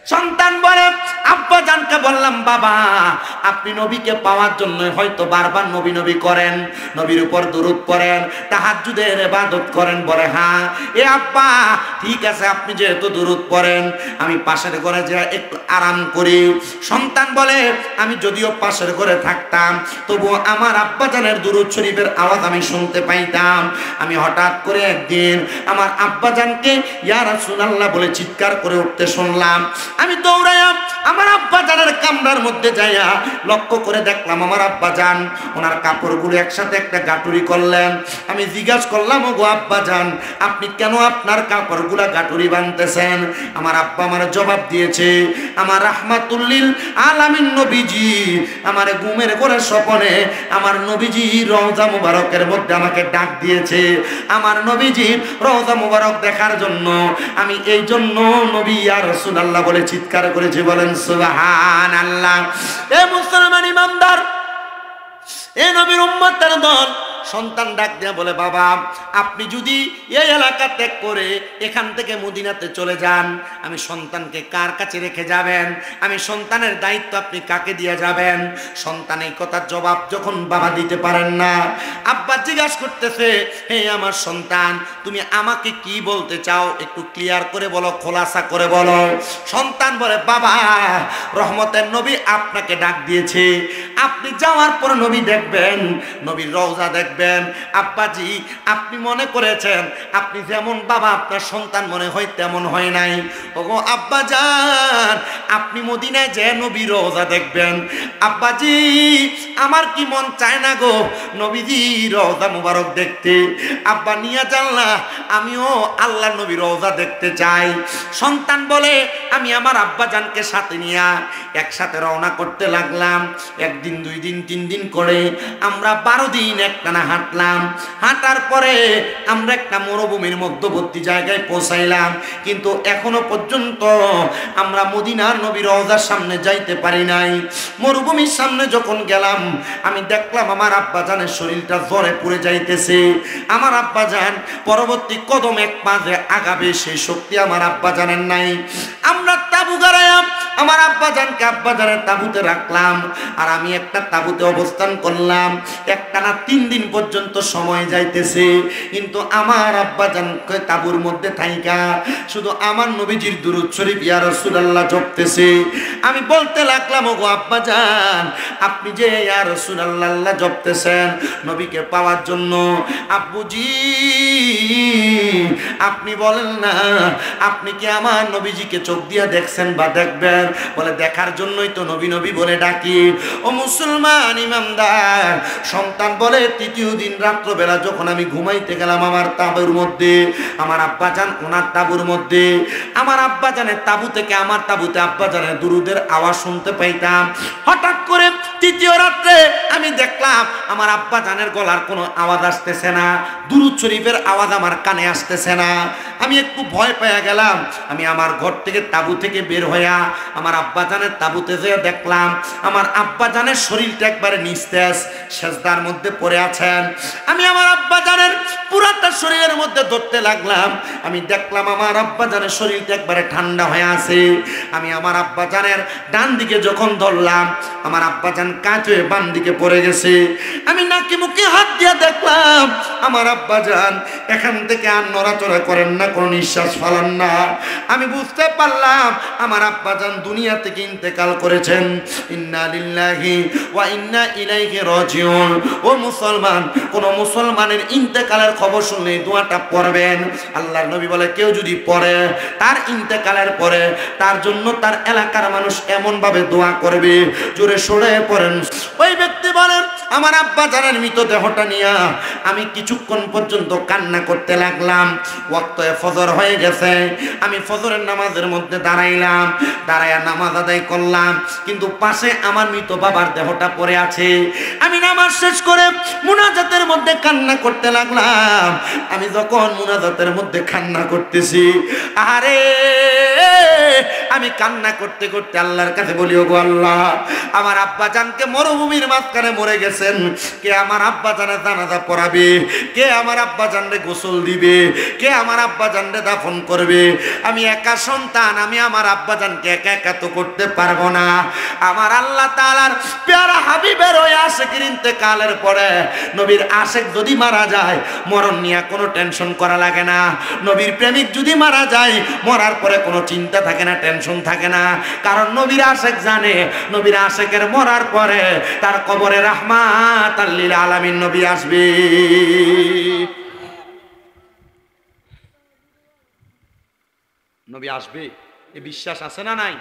সন্তান বলে আব্বা জানকে বললাম, বাবা আপনি নবীকে পাওয়ার জন্য হয়তো বারবার নবী নবী করেন, নবীর উপর দুরূদ পড়েন, তাহাজ্জুদের ইবাদত করেন। বলে হ্যাঁ। এ আব্বা ঠিক আছে, আপনি যেহেতু দুরূদ পড়েন আমি পাশের ঘরে যা একটু আরাম করি। সন্তান বলে আমি যদিও পাশের ঘরে থাকতাম তবুও আমার আব্বা জানের দুরূদ শরীফের আওয়াজ আমি শুনতে পাইতাম। আমি হঠাৎ করে একদিন আমার আব্বা জানকে ইয়া রাসূলুল্লাহ বলে চিৎকার করে উঠতে শুনলাম। আমি দৌড়াইয়া আমার আব্বা জানের কামরার মধ্যে যাইয়া লক্ষ্য করে দেখলাম আমার আব্বা জান ওনার কাপড়গুলো একসাথে একটা গাটুরি করলেন। আমি জিজ্ঞাসা করলাম, ওগো আব্বা জান আপনি কেন আপনার কাপড়গুলা গাটুরি বাঁধতেছেন? আমার আব্বা আমার জবাব দিয়েছে, আমার রাহমাতুল আলামিন নবীজি আমার ঘুমের ঘরে স্বপ্নে আমার নবীজি রওজা মুবারকের মধ্যে আমাকে ডাক দিয়েছে। আমার নবীজি রওজা মুবারক দেখার জন্য আমি এই জন্য নবী ইয়া রাসূলুল্লাহ বলে চিৎকার করেছি। বলেন সুবহানাল্লাহ। এ মুসলমান ইমানদার, এ নবীর উম্মতের দল, সন্তান ডাক দিয়া বলে, বাবা আপনি যদি এই এলাকা ত্যাগ করে এখান থেকে মদিনাতে চলে যান আমি সন্তানকে কার কাছে রেখে যাবেন? আমি সন্তানের দায়িত্ব আপনি কাকে দিয়ে যাবেন? সন্তান এই কথার জবাব যখন বাবা দিতে পারেন না, আব্বা জিজ্ঞাসা করতেছে, হে আমার সন্তান তুমি আমাকে কি বলতে চাও একটু ক্লিয়ার করে বলো, খোলাসা করে বলো। সন্তান বলে, বাবা রহমতের নবী আপনাকে ডাক দিয়েছে, আপনি যাওয়ার পর নবী দেখবেন, নবীর রওজা দেখবেন। আব্বাজি আপনি মনে করেছেন আপনি যেমন বাবা আপনার সন্তান মনে হয় তেমন হয় নাই। ওগো আব্বাজান আপনি মদিনায় যে নবীর রওজা দেখবেন। আব্বাজি আমার কি মন চায় না গো নবীজি রওজা মুবারক দেখতে। আব্বা নিয়ে জানলা আমিও আল্লাহ নবীর রওজা দেখতে চাই। সন্তান বলে আমি আমার আব্বাজানকে সাথে নিয়ে একসাথে রওনা করতে লাগলাম। একদিন, 2 দিন, 3 দিন করে আমরা 12 দিন একটানা হাঁটলাম। হাঁটার পরে আমরা একটা মরুভূমির মধ্যবর্তী জায়গায় পৌঁছাইলাম, কিন্তু এখনো পর্যন্ত আমরা মদিনার নবীর রওজার সামনে যাইতে পারি নাই। মরুভূমির সামনে যখন গেলাম আমি দেখলাম আমার আব্বাজানের শরীরটা জ্বরে পুড়ে যাইতেছে। আমার আব্বাজান পরবর্তী কদম এক পা যে আগাবে সেই শক্তি আমার আব্বাজানের নাই। আমরা তাবু গাড়াইলাম, আমার আব্বাজানকে আব্বাজানের তাবুতে রাখলাম আর আমি একটা তাবুতে অবস্থান করলাম। একটানা 3 দিন পর্যন্ত সময় যাইতেছে, কিন্তু আমার আব্বাজানকে তাবুর মধ্যে থাইকা শুধু আমার নবীজির দুরূদ শরীফ ইয়া রাসূলুল্লাহ জপতেছে। আমি বলতে লাগলাম, ওগো আব্বাজান আপনি যে ইয়া রাসূলুল্লাহ জপতেছেন নবীকে পাওয়ার জন্য, আব্বুজি আপনি বলেন না আপনি কি আমার নবীজিকে চোখ দিয়ে দেখছেন বা দেখবেন? বলে দেখার জন্যই তো নবী নবী বলে ডাকি। ও মুসলমান ইমানদার, সন্তান বলে 3য় দিন রাত্রবেলা যখন আমি ঘুমাইতে গেলাম আমার তাঁবুর মধ্যে, আমার আব্বাজান ওনার তাঁবুর মধ্যে, আমার আব্বাজানের তাঁবু থেকে আমার তাঁবুতে আব্বাজানের দুরূদের আওয়াজ শুনতে পাইতাম। হঠাৎ করে 3য় রাত্রে আমি দেখলাম আমার আব্বাজানের গলার কোনো আওয়াজ আসতেছে না, দুরূদ শরীফের আওয়াজ আমার কানে আসতেছে না। আমি একটু ভয় পেয়ে গেলাম। আমি আমার ঘর থেকে তাঁবু থেকে বের হইয়া আমার আব্বাজানের তাঁবুতে যেয়ে দেখলাম আমার আব্বাজানের শরীরটা একবারে নিস্তেজ, সেজদার মধ্যে পড়ে আছেন। আমি আমার আব্বাজানের পুরাটা শরীরের মধ্যে ধরতে লাগলাম। আমি দেখলাম আমার আব্বাজানের শরীরটা একবারে ঠান্ডা হয়ে আছে। আমি আমার আব্বাজানের ডান দিকে যখন ধরলাম আমার আব্বাজান কাঁচ হয়ে বাম দিকে পড়ে গেছে। আমি নাকি মুখে হাত দিয়ে দেখলাম আমার আব্বাজান এখান থেকে আর নড়াচড়া করেন না, কোনো নিঃশ্বাস ফালান না। আমি বুঝতে পারলাম আমার আব্বাজান দুনিয়া থেকে ইন্তেকাল করেছেন। ইন্না লিল্লাহি ওয়া ইন্না ইলাইহি রাজিউন। ও মুসলমান, কোন মুসলমানের ইন্তেকালের খবর শুনলে দোয়াটা পড়বেন। আল্লাহর নবী বলে কেউ যদি পড়ে তার ইন্তেকালের পরে তার জন্য তার এলাকার মানুষ এমন ভাবে দোয়া করবে, জোরে সরে পড়েন। ওই ব্যক্তি বলেন আমার আব্বাজানের মৃতদেহটা নিয়ে আমি কিছুক্ষণ পর্যন্ত কান্না করতে লাগলাম। ওয়াক্তে ফজর হয়ে গেছে, আমি ফজরের নামাজের মধ্যে দাঁড়াইলাম, দাঁড়াইয়া নামাজ আদায় করলাম, কিন্তু পাশে আমার মৃত বাবার দেহটা পড়ে আছে। আমি নামাজ শেষ করে মুনাজাতের মধ্যে কান্না করতে লাগলাম। আমি যখন মুনাজাতের মধ্যে কান্না করতেছি, আরে আমি কান্না করতে করতে আল্লাহর কাছে বলি, ওগো আল্লাহ আমার আব্বাজান জানকে মরুভূমির মাঝখানে মরে গেছেন, কে আমার আব্বা জানের জানাজা পড়াবে, কে আমার আব্বা জানরে গোসল দিবে, কে আমার আব্বা জানরে দাফন করবে? আমি একা সন্তান, আমি আমার আব্বা জানকে একা একা তো করতে পারবো না। আমার আল্লাহ তাআলার প্যারা হাবিবের ওই আশিকের ইন্তেকালের পরে নবীর আশিক যদি মারা যায়, মরণ নিয়ে কোনো টেনশন করা লাগে না। নবীর প্রেমিক যদি মারা যায়, মরার পরে কোনো চিন্তা থাকে না, টেনশন থাকে না। কারণ নবীর আশিক জানে, নবীর আশিকের মরার পরে তার কবরে রাহমাতাল লিল আলামিন নবী আসবে। নবী আসবে, এ বিশ্বাস আছে না নাই?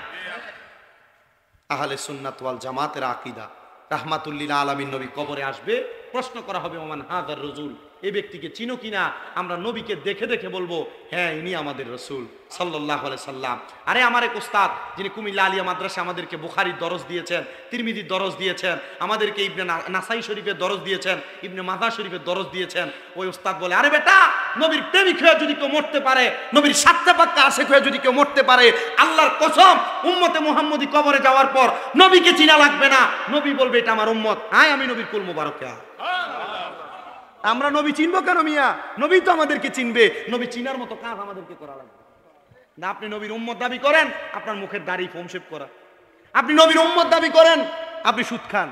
আহলে সুন্নাত ওয়াল জামাতের আকীদা, রাহমাতুল লিল আলামিন নবী কবরে আসবে। প্রশ্ন করা হবে, ওমান হাদার রাসূল, এই ব্যক্তিকে চিনো কিনা? আমরা নবীকে দেখে দেখে বলবো, হ্যাঁ ইনি আমাদের রাসূল সাল্লাল্লাহু আলাইহি সাল্লাম। আরে আমার এক উস্তাদ, যিনি কুমিল্লা আলিয়া মাদ্রাসা আমাদেরকে বুখারীর দরস দিয়েছেন, তিরমিজির দরস দিয়েছেন, আমাদেরকে ইবনে নাসাই শরীফের দরস দিয়েছেন, ইবনে মাজাহ শরীফের দরস দিয়েছেন। ওই উস্তাদ বলে, আরে বেটা, নবীর প্রেমিক হয়ে যদি কেউ মরতে পারে, নবীর সাতটা পাক্কা আশিক হয়ে যদি কেউ মরতে পারে, আল্লাহর কসম উম্মতে মুহাম্মদী কবরে যাওয়ার পর নবীকে চিনা লাগবে না। নবী বলবে, এটা আমার উম্মত, আয় আমি নবীর কুল মুবারকে। আমরা নবী চিনবো কেন মিয়া? নবী তো আমাদেরকে চিনবে। নবী চিনার মতো কাজ আমাদেরকে করা লাগবে না। আপনি নবীর উম্মত দাবি করেন, আপনার মুখের দাড়ি ফোম শেভ করা। আপনি নবীর উম্মত দাবি করেন, আপনি সুদ খান।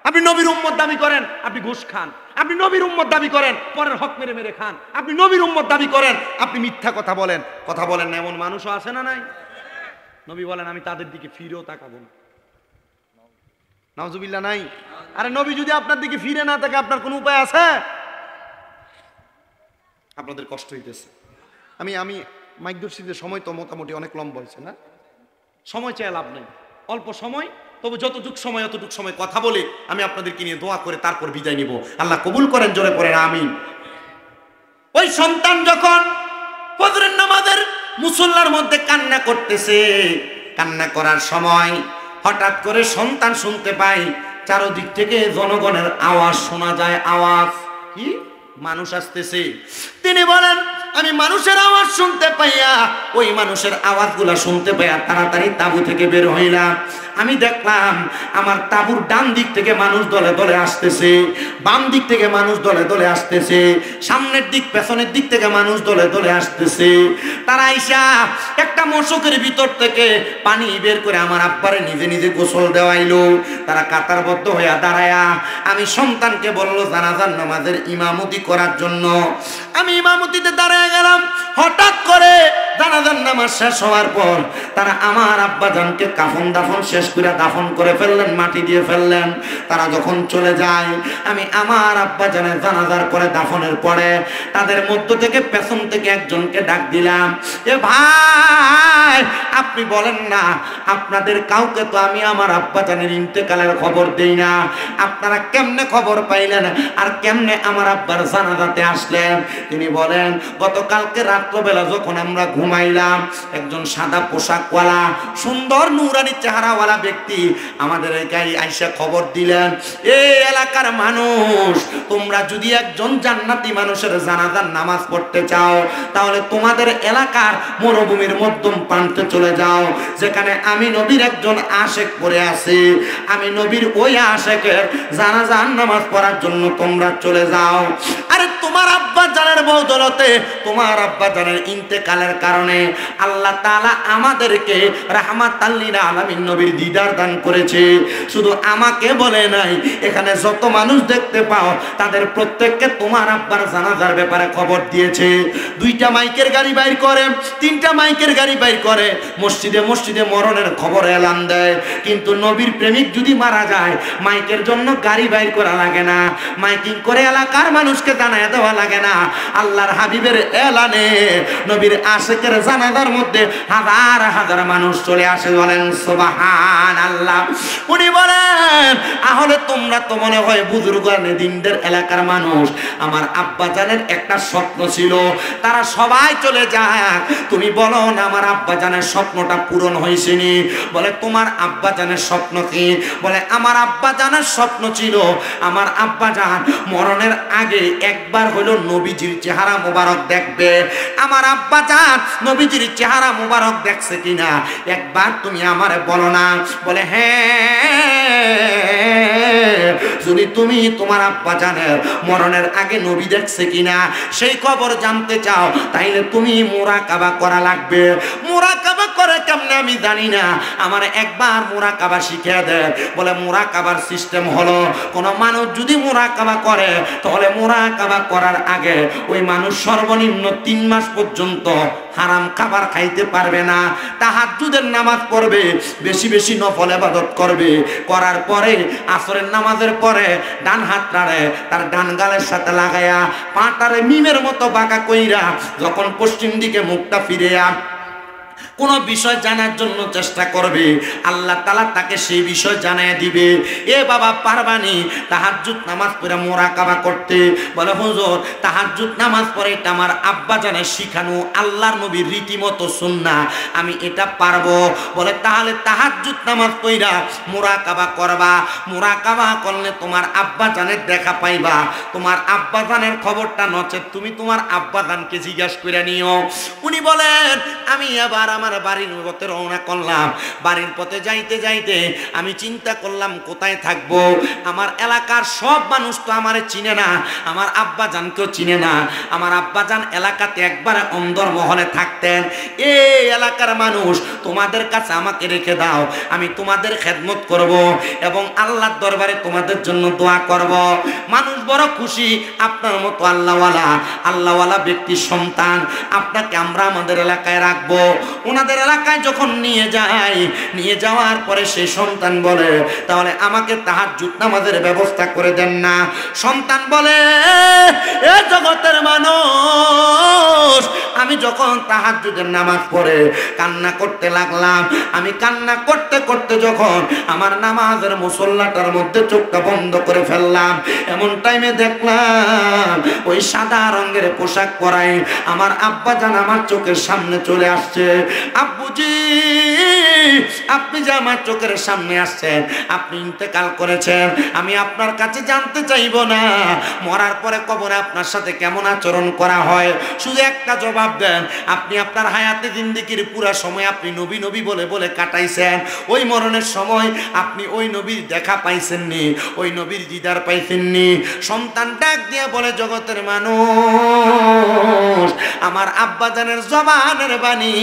আপনি নবীর উম্মত দাবি করেন, আপনি ঘুষ খান। আপনি নবীর উম্মত দাবি করেন, পরের হক মেরে মেরে খান। আপনি নবীর উম্মত দাবি করেন, আপনি মিথ্যা কথা বলেন। না এমন মানুষও আছে না নাই? নবী বলেন, আমি তাদের দিকে ফিরেও তাকাবো না। নাউজুবিল্লাহ নাই? আরে নবী যদি আপনার দিকে ফিরে না থাকে, আপনার কোনো উপায় আছে? আপনাদের কষ্ট হইতেছে। আমি মাইক দর্শীদের সময় তো মোটামুটি অনেক লম্বা হয়েছে না? সময় চেয়ে লাভ নেই, অল্প সময়, তবে যতটুক সময় অতটুক সময় কথা বলে আমি আপনাদেরকে নিয়ে দোয়া করে তারপর বিদায় নিব। আল্লাহ কবুল করেন, জোরে পড়েন আমিন। ওই সন্তান যখন ফজরের নামাজের মুসল্লার মধ্যে কান্না করতেছে, কান্না করার সময় হঠাৎ করে সন্তান শুনতে পায় চারদিক থেকে জনগণের আওয়াজ শোনা যায়। আওয়াজ কি? মানুষ আসতেছে। তিনি বলেন, আমি মানুষের আওয়াজ শুনতে পাইয়া, ওই মানুষের আওয়াজগুলা শুনতে পাইয়া তাড়াতাড়ি তাঁবু থেকে বের হইলাম। আমি দেখলাম আমার তাঁবুর ডান দিক থেকে মানুষ দলে দলে আসতেছে, বাম দিক থেকে মানুষ দলে দলে আসতেছে, সামনের দিক পেছনের দিক থেকে মানুষ দলে দলে আসতেছে। তারা আইসা একটা মশকের ভিতর থেকে পানি বের করে আমার আব্বারে নিজে নিজে গোসল দেওয়াইলো। তারা কাতারবদ্ধ হইয়া দাঁড়ায়া আমি সন্তানকে বললো জানাজার নামাজের ইমামতি করার জন্য। আমি ইমামতিতে দাঁড়ায় গেলাম। হঠাৎ করে জানাজার নামাজ শেষ হওয়ার পর তারা আমার আব্বাজানকে কাফন দাফন শেষ করে দাফন করে ফেললেন, মাটি দিয়ে ফেললেন। তারা যখন চলে যায়, আমি আমার আব্বাজানের জানাজার পরে দাফনের পরে তাদের মধ্য থেকে পেছন থেকে একজনকে ডাক দিলাম, এ ভাই আপনি বলেন না, আপনাদের কাউকে তো আমি আমার আব্বাজানের ইন্তেকালের খবর দেই না, আপনারা কেমনে খবর পাইলেন আর কেমনে আমার আব্বার জানাজাতে আসলেন? তিনি বলেন, গতকালকে রাত্রবেলা যখন আমরা ঘুমাইলাম, একজন সাদা পোশাকওয়ালা সুন্দর নুরানি চেহারাওয়ালা ব্যক্তি আমাদের এলাকায় আইসা খবর দিলেন, এই এলাকার মানুষ, তোমরা যদি একজন জান্নাতি মানুষের জানাজার নামাজ পড়তে চাও, তাহলে তোমাদের এলাকার মরুভূমির মধ্যম প্রান্তে চলে যাও, যেখানে আমি নবীর একজন আশেক পড়ে আছে। আমি নবীর ওই আশেকের জানাজার নামাজ পড়ার জন্য তোমরা চলে যাও। আরে তোমার আব্বা জানের বদৌলতে, তোমার আব্বা জানের ইন্তেকালের কারণে আল্লাহ তাআলা আমাদেরকে রাহমাতাল লিল আলামিন নবীর দিদার দান করেছে। শুধু আমাকে বলে নাই, এখানে যত মানুষ দেখতে পাও তাদের প্রত্যেককে তোমার আব্বার জানাজার ব্যাপারে খবর দিয়েছে। 2টা মাইকের গাড়ি বাইর করে, 3টা মাইকের গাড়ি বাইর করে, মসজিদে মসজিদে মরণের খবর এলান দেয়। কিন্তু নবীর প্রেমিক যদি মারা যায়, মাইকের জন্য গাড়ি বাইর করা লাগে না, মাইকিং করে এলাকার মানুষকে জানায় দেওয়া লাগে না। আল্লাহর হাবিবের এলানে নবীর আশিকের জানাজার মধ্যে হাজার হাজার মানুষ চলে আসে। বলেন সুবহানাল্লাহ। উনি বলেন, তাহলে তোমরা তো মনে হয় বুজুর্গানে দিনদের এলাকার মানুষ। আমার আব্বা জানের একটা স্বপ্ন ছিল, তারা সবাই চলে যাক, তুমি বলো না আমার আব্বা জানের স্বপ্নটা পূরণ হয়েছে নি? বলে, তোমার আব্বা জানের স্বপ্ন কি? বলে, আমার আব্বা জানের স্বপ্ন ছিল আমার আব্বা জান মরণের আগে একবার হলো নবীজির চেহারা মোবারক দেখবে। আমার আব্বা জান নবীজির চেহারা মোবারক দেখছে কিনা একবার তুমি আমারে বলো না? বলে, হ্যাঁ যদি তুমি তোমার আব্বা জানের মরণের আগে নবী দেখছে কিনা সেই খবর জানতে চাও, তাইলে তুমি মুরাকাবা করা লাগবে। মুরাকাবা করে কেমনে আমি জানি না, আমার একবার মুরাকাবা শিখিয়ে দেয়। বলে মুরাকাবার সিস্টেম হলো, কোন মানুষ যদি মুরাকাবা করে তাহলে মুরাকাবা করার আগে ওই মানুষ সর্বনিম্ন 3 মাস পর্যন্ত হারাম খাবার খাইতে পারবে না। তাহাজ্জুদের নামাজ পড়বে, বেশি বেশি নফল ইবাদত করবে, করার পরে আসরের নামাজের পরে ডান হাতটারে তার ডান গালের সাথে লাগায়া পাটারে মিমের মতো বাঁকা কইরা যখন পশ্চিম দিকে মুখটা ফিরিয়া কোন বিষয় জানার জন্য চেষ্টা করবে, আল্লাহ তাআলা তাকে সেই বিষয় জানিয়ে দিবে। এ বাবা পারবানি তাহাজ্জুদ নামাজ পড়ে মুরাকাবা করতে? বলে হুজুর তাহাজ্জুদ নামাজ পড়ে এটা আমার আব্বা জানে শিখানো, আল্লাহর নবীর রীতিমতো সুন্নাহ, আমি এটা পারবো। বলে তাহলে তাহাজ্জুদ নামাজ পড়া মুরাকাবা করবা। মুরাকাবা করলে তোমার আব্বা জানের দেখা পাইবা, তোমার আব্বা জানের খবরটা নচেত তুমি তোমার আব্বা জানকে জিজ্ঞাসা করে নিও। উনি বলেন আমি এবার আমার বাড়ির পথে রওনা করলাম। বাড়ির পথে যাইতে যাইতে আমি চিন্তা করলাম কোথায় থাকবো। আমার এলাকার সব মানুষ তো আমারে চিনে না, আমার আব্বা জানকেও চিনে না। আমার আব্বা জান এলাকাতে একবারে অন্দর মহলে থাকতেন। এই এলাকার মানুষ তোমাদের কাছে আমাকে রেখে দাও, আমি তোমাদের খেদমত করব এবং আল্লাহর দরবারে তোমাদের জন্য দোয়া করব। মানুষ বড় খুশি, আপনার মতো আল্লাহওয়ালা ব্যক্তির সন্তান আপনাকে আমরা আমাদের এলাকায় রাখবো। ওনাদের এলাকায় যখন নিয়ে যাওয়ার পরে সেই সন্তান বলে তাহলে আমাকে তাহাজ্জুদ নামাজের ব্যবস্থা করে দেন না। সন্তান বলে এ জগতের মানুষ, আমি যখন তাহাজ্জুদের নামাজ পড়ে কান্না করতে লাগলাম, আমি কান্না করতে করতে যখন আমার নামাজের মুসল্লাটার মধ্যে চোখটা বন্ধ করে ফেললাম, এমন টাইমে দেখলাম ওই সাদা রঙের পোশাক পরাই আমার আব্বা জান আমার চোখের সামনে চলে আসছে। আব্বুজি আপনি যে আমার চোখের সামনে আসছেন, আপনি ইন্তেকাল করেছেন, আমি আপনার কাছে জানতে চাইব না মরার পরে কবরে আপনার সাথে কেমন আচরণ করা হয়, শুধু একটা জবাব দেন। আপনি আপনার হায়াতে জিন্দেগির পুরা সময় আপনি নবী নবী বলে বলে কাটাইছেন, ওই মরণের সময় আপনি ওই নবীর দেখা পাইছেননি, ওই নবীর দিদার পাইছেননি। সন্তান ডাক দিয়ে বলে জগতের মানুষ, আমার আব্বাজানের জবানের বাণী,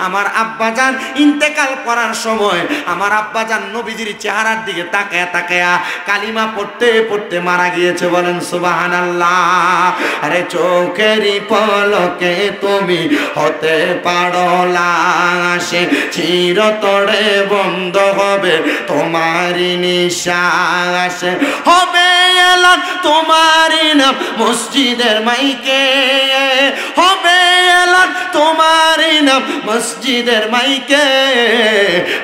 আমার আব্বাজান ইন্তেকাল করার সময় আমার আব্বাজান নবীজির চেহারার দিকে তাকায়া তাকায়া কালিমা পড়তে পড়তে মারা গিয়েছে। বলেন সুবহানাল্লাহ। আরে চোখেরই পলকে তুমি হতে পারো লাশে, চিরতরে বন্ধ হবে তোমারই নিঃশ্বাস, হবে এলান তোমারই নাম মসজিদের মাইকে, হবে এলান তোমারই নাম মসজিদের মাইকে।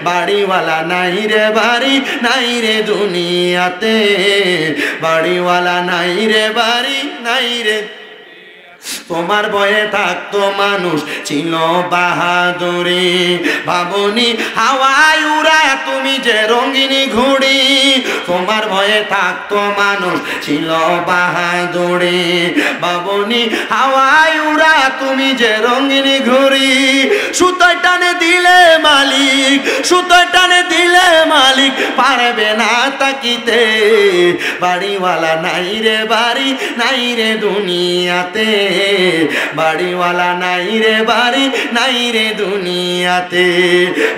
বাড়িওয়ালা নাই রে বাড়ি নাই রে দুনিয়াতে, বাড়িওয়ালা নাই রে বাড়ি নাই রে। তোমার বয়ে থাকতো মানুষ ছিল বাহাদুরি, ভাবনি হাওয়ায় উড়ায় তুমি যে রঙিনী ঘুড়ি। তোমার ভয়ে থাকতো মানুষ ছিল বাহাদুরি, ভাবনি হাওয়ায় উড়া তুমি যে রঙিনী ঘুড়ি। সুতোয় টানে দিলে মালিক, সুতোয় টানে দিলে মালিক পারবে না তাকিতে। বাড়িওয়ালা নাই রে বাড়ি নাই রে দুনিয়াতে, বাড়িওয়ালা নাই রে বাড়ি নাই রে দুনিয়াতে।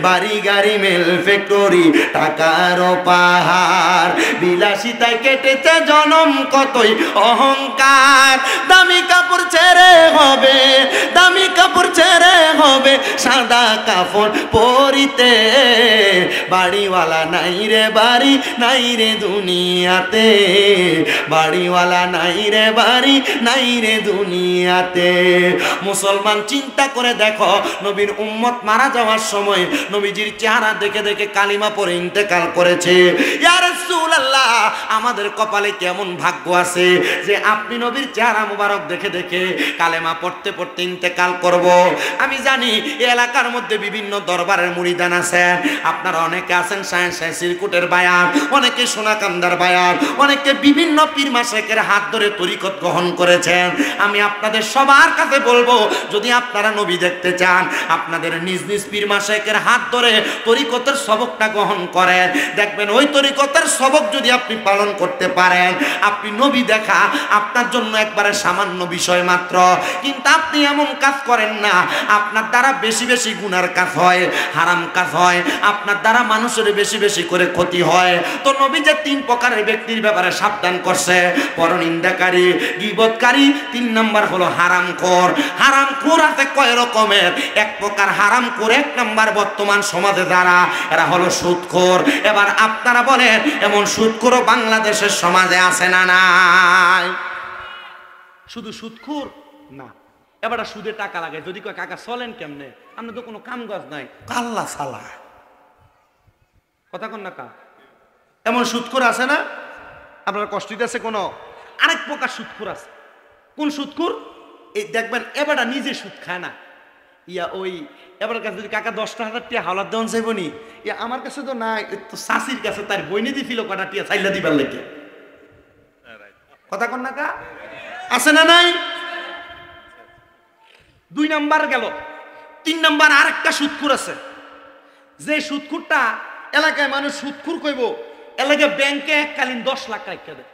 বাড়ি গাড়ি মেল ফ্যাক্টরি টাকার পাহাড়, বিলাসিতায় কেটেছে জনম কতই অহংকার। দামি কাপড় ছেড়ে হবে, দামি কাপড় ছেড়ে হবে সাদা কাপড় পরিতে। বাড়িওয়ালা নাই রে বাড়ি নাই রে দুনিয়াতে, বাড়িওয়ালা নাই রে বাড়ি নাই রে দুনিয়াতে। মুসলমান চিন্তা করে দেখো, নবীর উম্মত মারা যাওয়ার সময় নবীজির চেহারা দেখে দেখে কালিমা পড়ে ইন্তেকাল করেছে। ইয়া রাসূলুল্লাহ, আমাদের কপালে কেমন ভাগ্য আছে যে আপনি নবীর চেহারা মুবারক দেখে দেখে কালেমা পড়তে পড়তে ইন্তেকাল করব। আমি জানি এই এলাকার মধ্যে বিভিন্ন দরবারের মুরিদান আছে, আপনারা অনেক অনেকে আছেন সিরকুটের বায়াত, অনেকে সোনাকান্দার বায়াত, অনেকে বিভিন্ন পীর মাশায়েখের হাত ধরে তরিকত গ্রহণ করেছেন। আমি আপনাদের সবার কাছে বলবো, যদি আপনারা নবী দেখতে চান, আপনাদের নিজ নিজ পীর মাশায়েখের হাত ধরে তরিকতের সবকটা গ্রহণ করেন। দেখবেন ওই তরিকতের সবক যদি আপনি পালন করতে পারেন, আপনি নবী দেখা আপনার জন্য একবারে সামান্য বিষয় মাত্র। কিন্তু আপনি এমন কাজ করেন না, আপনার দ্বারা বেশি বেশি গুনার কাজ হয়, হারাম কাজ হয়, আপনার দ্বারা মানুষের বেশি বেশি করে ক্ষতি হয়। তো নবী যে 3 প্রকারের ব্যক্তির ব্যাপারে সাবধান করছে, পরনিন্দাকারী, গীবতকারী, 3 নাম্বার হলো হারামখোর। হারামখোর আছে কয় রকমের? 1 প্রকার হারামখোর, 1 নাম্বার বর্তমান সমাজে যারা, এরা হলো সুদখোর। এবার আপনারা বলেন, এমন সুদখোরও বাংলাদেশের সমাজে আছে না নাই? শুধু সুদখোর না, এবার সুদে টাকা লাগে। যদি কয় কাকা চলেন কেমনে, আমরা তো কোনো কাম কাজ নাই, কাল্লা সালা, কথা কন না কা? এমন সুদখোর আছে না? আপনার কষ্ট দিতেছে কোনো? আরেক প্রকার সুদখোর আছে। কোন সুদখোর? এই দেখবেন এবার নিজে সুদ খায় না, ওই এবার কাছে যদি কাকা 10,000 টাকা হাওলাত দেওয়ান চাইব নি, আমার কাছে তো নাই, তো শাশির কাছে তার বইনে দিছিল কটা টিয়া চাইলা দিবার লেগে, কথা কন না কা? আছে না নাই? 2 নাম্বার গেল। 3 নাম্বার আরেকটা সুদখোর আছে, যে সুদখোরটা এলাকায় মানুষ সুদখোর কইব, এলাকায় ব্যাংকে এককালীন 10 লাখ রাখা দেয়।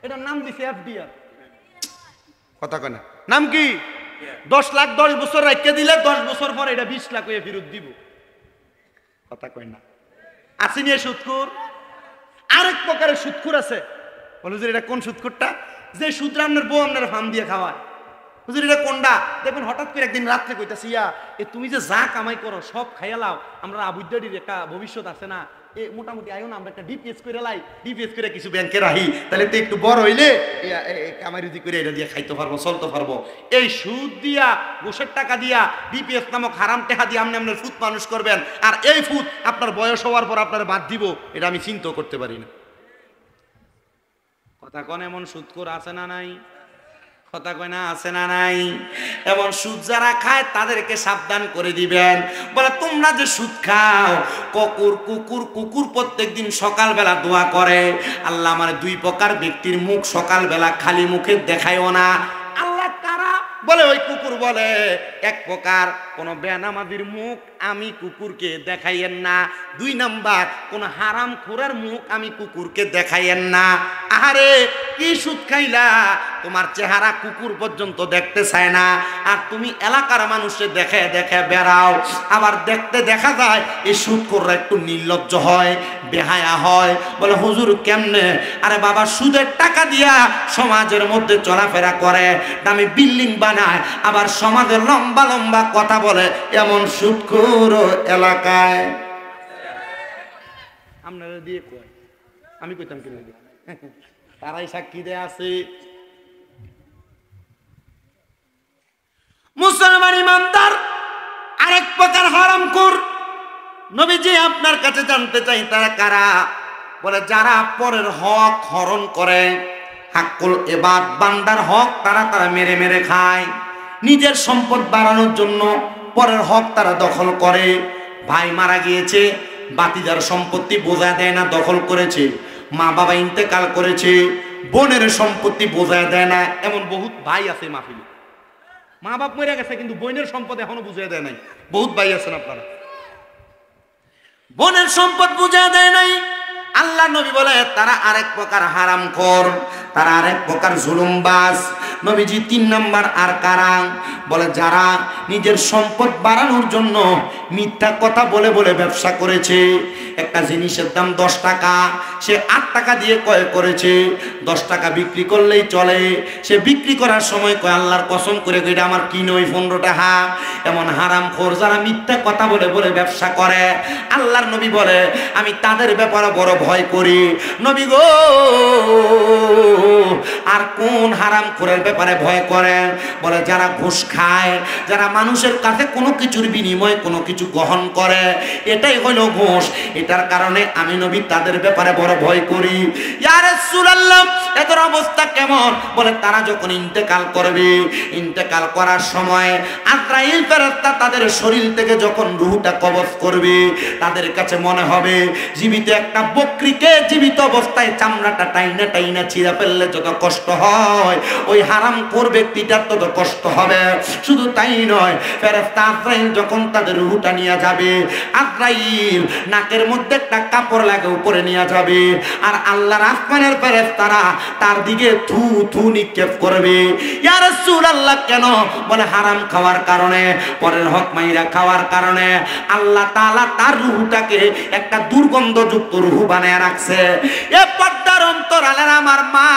এটার নাম দিছে এফডিআর, কথা কয় না? নাম কি? 10 লাখ 10 বছর রাখা দিলে 10 বছর পর এটা 20 লাখ হয়ে ফেরত দিব, কথা কয় না? আসেনি সুদখোর? আরেক প্রকারের সুদখোর আছে। বলে যে এটা কোন সুদখোরটা? যে সুদরা আপনার বউ আপনার ফার্ম দিয়ে খাওয়ায়। হুজুর এটা কোনটা? দেখবেন হঠাৎ করে একদিন রাত্রে কইতাছি, তুমি যে যা কামাই করো সব খাইয়া লাও, আমরা আবুদ্দারির একটা ভবিষ্যৎ আছে না, মোটামুটি আয়ো না, আমরা একটা ডিপিএস করে লাই, ডিপিএস করে কিছু ব্যাংকে রাখি, তাহলে তো একটু বড় হইলে কামাই রুজি করে এটা দিয়ে খাইতে পারবো, চলতে পারবো। এই সুদ দিয়া, ঘুষের টাকা দিয়া, ডিপিএস নামক হারাম টাকা দিয়ে আপনি আপনার ফুট মানুষ করবেন, আর এই ফুট আপনার বয়স হওয়ার পর আপনার বাদ দিব, এটা আমি চিন্তাও করতে পারি না, কথা কন? এমন সুদখোর আছে না নাই? কথা কয় না, আছে না নাই? এমন সুদ যারা খায় তাদেরকে সাবধান করে দিবেন। বলে তোমরা যে সুদ খাও, কুকুর প্রত্যেকদিন সকালবেলা দোয়া করে, আল্লাহ আমার 2 প্রকার ব্যক্তির মুখ সকালবেলা খালি মুখে দেখায়ও না। আল্লাহ কারা? বলে ওই কুকুর বলে 1 প্রকার কোন বেনামাজির মুখ আমি কুকুরকে দেখাইয়েন না, 2 নাম্বার কোন হারামখোরের মুখ আমি কুকুরকে দেখাইয়েন না। আরে কি সুদ খাইলা, তোমার চেহারা কুকুর পর্যন্ত দেখতে চায় না, আর তুমি এলাকার মানুষে দেখে দেখে বেড়াও। আবার দেখতে দেখা যায় এই সুদখোররা একটু নির্লজ্জ হয়, বেহায়া হয়। বলে হুজুর কেমনে? আরে বাবা, সুদের টাকা দিয়া সমাজের মধ্যে চলাফেরা করে, দামি বিল্ডিং বানায়, আবার সমাজের লম্বা লম্বা কথা বলে, এমন সুদখোর এলাকায় আপনারা দিয়ে কয়, আমি কইতাম কি তারাই সাক্ষী দেয়া আছে। মুসলমান ইমানদার আরেক প্রকার হারামখোর। নবীজি আপনার কাছে জানতে চাই তারা কারা? বলে যারা পরের হক হরণ করে, হাক্কুল ইবাদ, বান্দার হক তারা মেরে মেরে খায়, নিজের সম্পদ বাড়ানোর জন্য পরের হক তারা দখল করে। ভাই মারা গিয়েছে, বাতিদার সম্পত্তি বোঝা দেয় না, দখল করেছে। মা বাবা ইন্তেকাল করেছে, বোনের সম্পত্তি বোঝা দেয় না। এমন বহুত ভাই আছে মাহফিলে, মা বাপ মরে গেছে কিন্তু বোনের সম্পদ এখনো বুঝিয়ে দেয় নাই। বহুত ভাই আছেন আপনারা, বোনের সম্পদ বুঝিয়ে দেয় নাই। আল্লাহ নবী বলে তারা আরেক প্রকার হারামখোর, তারা আরেক প্রকার জুলুমবাজ। নবীজি 3 নাম্বার আর কারা? বলে যারা নিজের সম্পদ বাড়ানোর জন্য মিথ্যা কথা বলে বলে ব্যবসা করেছে। একটা জিনিসের দাম 10 টাকা, সে 8 টাকা দিয়ে ক্রয় করেছে, 10 টাকা বিক্রি করলেই চলে। সে বিক্রি করার সময় কয় আল্লাহর কসম করে এটা আমার কিনে ওই 15 টাকা। এমন হারামখোর যারা মিথ্যা কথা বলে বলে ব্যবসা করে, আল্লাহর নবী বলে আমি তাদের ব্যাপারে বড় ভয় করি। নবী গো, আর কোন হারামখোরের ব্যাপারে ব্যাপারে ভয় করেন? বলে যারা ঘুষ খায়, যারা মানুষের কাছে কোনো কিছুর বিনিময়ে কোনো কিছু গ্রহণ করে, এটাই হলো ঘুষ। এটার কারণে আমি নবী তাদের ব্যাপারে বড় ভয় করি। ইয়া রাসূলুল্লাহ, এদের অবস্থা কেমন? বলে তারা যখন ইন্তেকাল করবে, ইন্তেকাল করার সময় আজরাইল ফেরেশতা তাদের শরীর থেকে যখন রূহটা কবজ করবে, তাদের কাছে মনে হবে জীবিত একটা বকরিকে জীবিত অবস্থায় চামড়াটা টাইনা টাইনা ছিঁড়ে ফেললে যত কষ্ট হয়, ওই হারামখোর ব্যক্তিটার তত কষ্ট হবে। শুধু তাই নয়, ফেরেশতা আজরাইল যখন তাদের রূহটা নিয়ে যাবে, আজরাইল নাকের মধ্যে একটা কাপড় লাগে উপরে নিয়ে যাবে, আর আল্লাহর আসমানের ফেরেশতারা তার দিকে থু থু নিক্ষেপ করবে। ইয়া রাসূলুল্লাহ, কেন? বলে হারাম খাওয়ার কারণে, পরের হক মাইরা খাওয়ার কারণে আল্লাহ তাআলা তার রূহটাকে একটা দুর্গন্ধযুক্ত রূহ বানায় রাখছে। এ পর্দার অন্তরালের আমার মা,